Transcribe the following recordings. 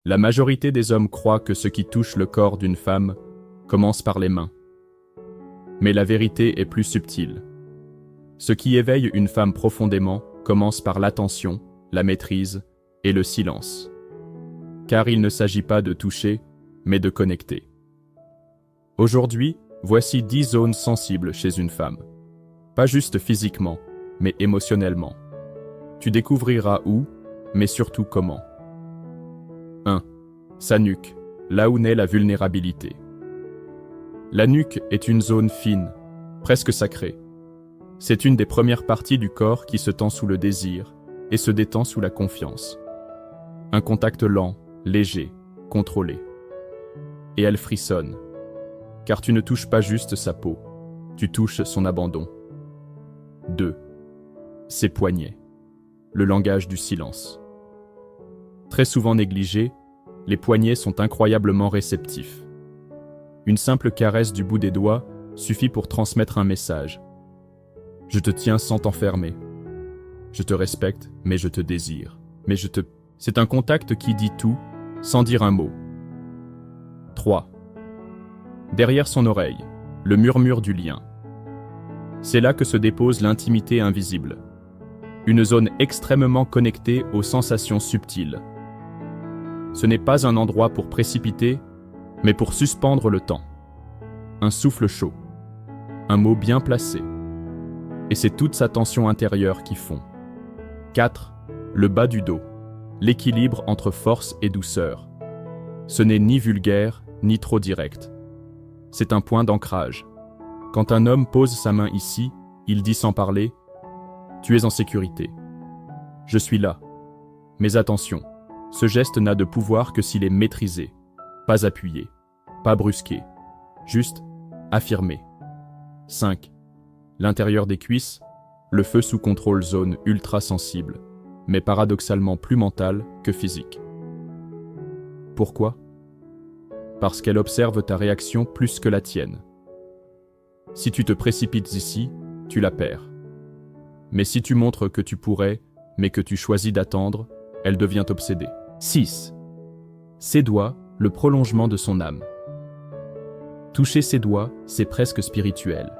La majorité des hommes croient que ce qui touche le corps d'une femme commence par les mains. Mais la vérité est plus subtile. Ce qui éveille une femme profondément commence par l'attention, la maîtrise et le silence. Car il ne s'agit pas de toucher, mais de connecter. Aujourd'hui, voici 10 zones sensibles chez une femme. Pas juste physiquement, mais émotionnellement. Tu découvriras où, mais surtout comment. 1. Sa nuque, là où naît la vulnérabilité. La nuque est une zone fine, presque sacrée. C'est une des premières parties du corps qui se tend sous le désir et se détend sous la confiance. Un contact lent, léger, contrôlé. Et elle frissonne, car tu ne touches pas juste sa peau, tu touches son abandon. 2. Ses poignets, le langage du silence. Très souvent négligés, les poignets sont incroyablement réceptifs. Une simple caresse du bout des doigts suffit pour transmettre un message. Je te tiens sans t'enfermer. Je te respecte, mais je te désire. C'est un contact qui dit tout, sans dire un mot. 3. Derrière son oreille, le murmure du lien. C'est là que se dépose l'intimité invisible. Une zone extrêmement connectée aux sensations subtiles. Ce n'est pas un endroit pour précipiter, mais pour suspendre le temps. Un souffle chaud, un mot bien placé. Et c'est toute sa tension intérieure qui fond. 4. Le bas du dos, l'équilibre entre force et douceur. Ce n'est ni vulgaire, ni trop direct. C'est un point d'ancrage. Quand un homme pose sa main ici, il dit sans parler « Tu es en sécurité. Je suis là. » Mais attention, ce geste n'a de pouvoir que s'il est maîtrisé, pas appuyé, pas brusqué, juste affirmé. 5. L'intérieur des cuisses, le feu sous contrôle, zone ultra sensible, mais paradoxalement plus mentale que physique. Pourquoi ? Parce qu'elle observe ta réaction plus que la tienne. Si tu te précipites ici, tu la perds. Mais si tu montres que tu pourrais, mais que tu choisis d'attendre, elle devient obsédée. 6. Ses doigts, le prolongement de son âme. Toucher ses doigts, c'est presque spirituel.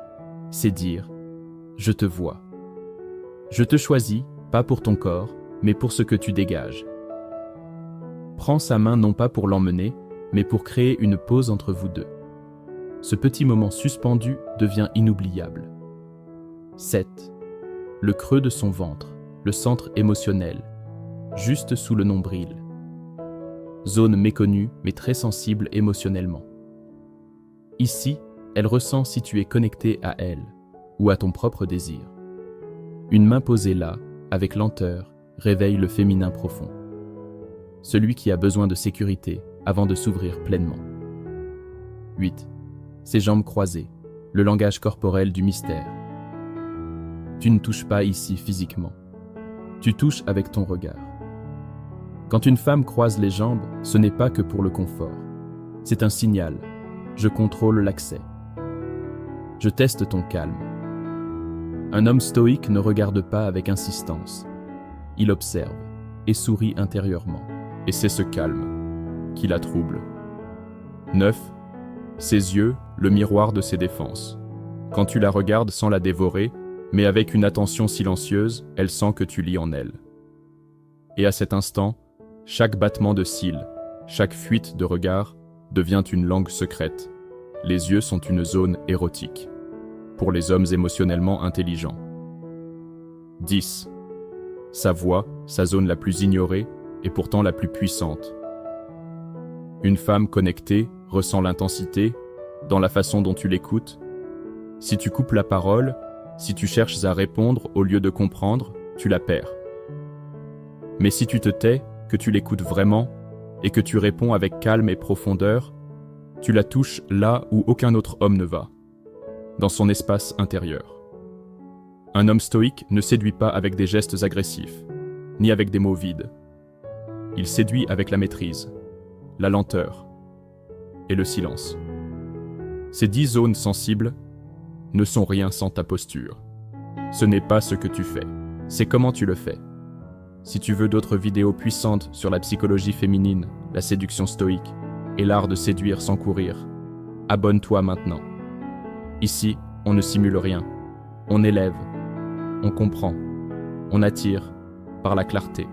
C'est dire « Je te vois. Je te choisis, pas pour ton corps, mais pour ce que tu dégages. » Prends sa main non pas pour l'emmener, mais pour créer une pause entre vous deux. Ce petit moment suspendu devient inoubliable. 7. Le creux de son ventre, le centre émotionnel, juste sous le nombril. Zone méconnue, mais très sensible émotionnellement. Ici, elle ressent si tu es connecté à elle, ou à ton propre désir. Une main posée là, avec lenteur, réveille le féminin profond. Celui qui a besoin de sécurité avant de s'ouvrir pleinement. 8. Ses jambes croisées, le langage corporel du mystère. Tu ne touches pas ici physiquement. Tu touches avec ton regard. Quand une femme croise les jambes, ce n'est pas que pour le confort. C'est un signal. Je contrôle l'accès. Je teste ton calme. Un homme stoïque ne regarde pas avec insistance. Il observe et sourit intérieurement. Et c'est ce calme qui la trouble. 9. Ses yeux, le miroir de ses défenses. Quand tu la regardes sans la dévorer, mais avec une attention silencieuse, elle sent que tu lis en elle. Et à cet instant, chaque battement de cils, chaque fuite de regard devient une langue secrète. Les yeux sont une zone érotique, pour les hommes émotionnellement intelligents. 10. Sa voix, sa zone la plus ignorée, et pourtant la plus puissante. Une femme connectée ressent l'intensité dans la façon dont tu l'écoutes. Si tu coupes la parole, si tu cherches à répondre au lieu de comprendre, tu la perds. Mais si tu te tais, que tu l'écoutes vraiment, et que tu réponds avec calme et profondeur, tu la touches là où aucun autre homme ne va, dans son espace intérieur. Un homme stoïque ne séduit pas avec des gestes agressifs, ni avec des mots vides. Il séduit avec la maîtrise, la lenteur et le silence. Ces 10 zones sensibles ne sont rien sans ta posture. Ce n'est pas ce que tu fais, c'est comment tu le fais. Si tu veux d'autres vidéos puissantes sur la psychologie féminine la séduction stoïque et l'art de séduire sans courir. Abonne-toi maintenant. Ici, on ne simule rien. On élève, on comprend, on attire par la clarté.